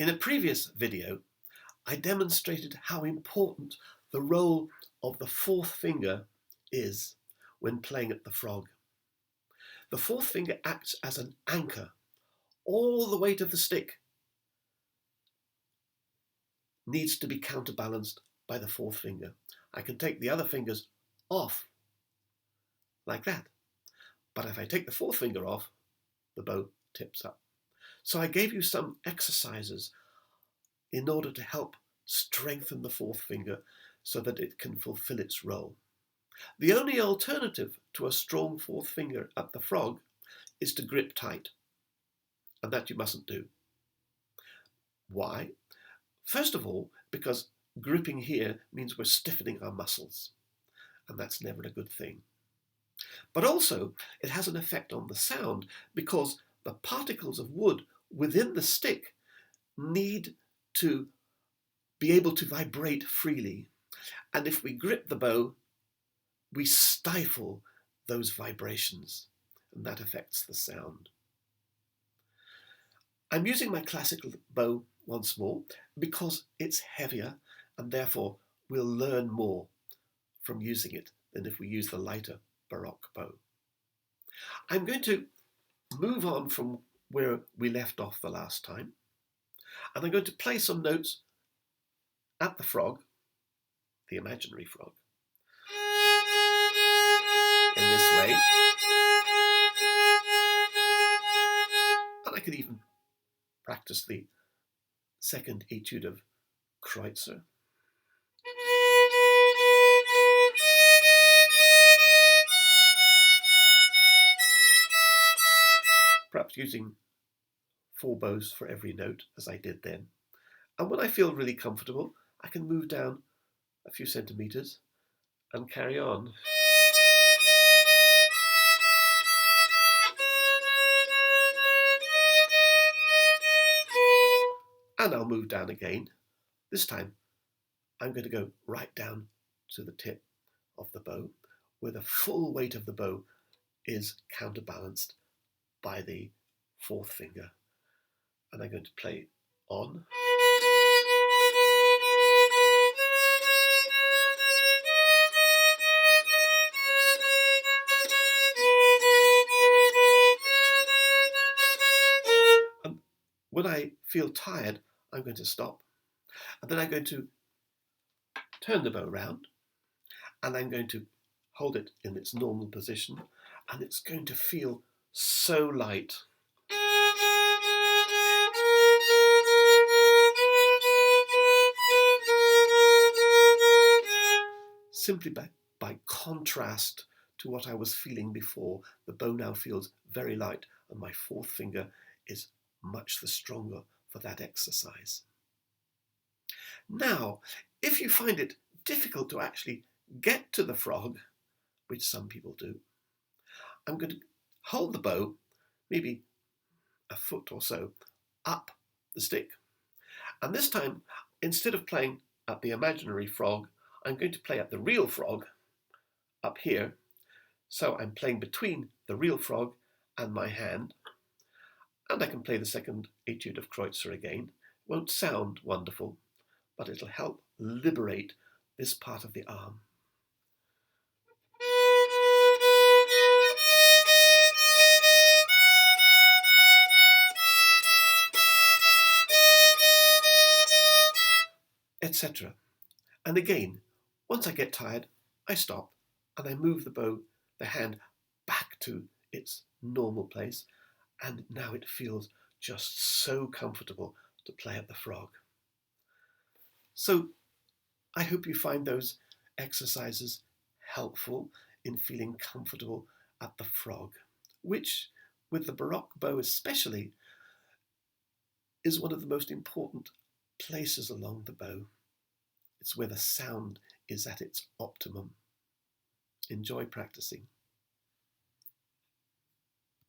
In a previous video, I demonstrated how important the role of the fourth finger is when playing at the frog. The fourth finger acts as an anchor. All the weight of the stick needs to be counterbalanced by the fourth finger. I can take the other fingers off like that, but if I take the fourth finger off, the bow tips up. So I gave you some exercises in order to help strengthen the fourth finger so that it can fulfill its role. The only alternative to a strong fourth finger at the frog is to grip tight, and that you mustn't do. Why? First of all, because gripping here means we're stiffening our muscles, and that's never a good thing. But also, it has an effect on the sound because the particles of wood within the stick need to be able to vibrate freely. And if we grip the bow, we stifle those vibrations, and that affects the sound. I'm using my classical bow once more because it's heavier, and therefore we'll learn more from using it than if we use the lighter Baroque bow. I'm going to move on from where we left off the last time, and I'm going to play some notes at the frog, the imaginary frog, in this way. And I could even practice the second etude of Kreutzer. Perhaps using 4 bows for every note, as I did then. And when I feel really comfortable, I can move down a few centimeters and carry on. And I'll move down again. This time, I'm going to go right down to the tip of the bow, where the full weight of the bow is counterbalanced by the fourth finger. And I'm going to play on. And when I feel tired, I'm going to stop. And then I'm going to turn the bow round, and I'm going to hold it in its normal position, and it's going to feel so light. Simply by contrast to what I was feeling before, the bow now feels very light, and my fourth finger is much the stronger for that exercise. Now, if you find it difficult to actually get to the frog, which some people do, I'm going to hold the bow, maybe a foot or so, up the stick. And this time, instead of playing at the imaginary frog, I'm going to play at the real frog up here. So I'm playing between the real frog and my hand. And I can play the second etude of Kreutzer again. It won't sound wonderful, but it'll help liberate this part of the arm. Etc. And again, once I get tired, I stop and I move the hand back to its normal place, and now it feels just so comfortable to play at the frog. So I hope you find those exercises helpful in feeling comfortable at the frog, which, with the Baroque bow especially, is one of the most important places along the bow. It's where the sound is at its optimum. Enjoy practicing.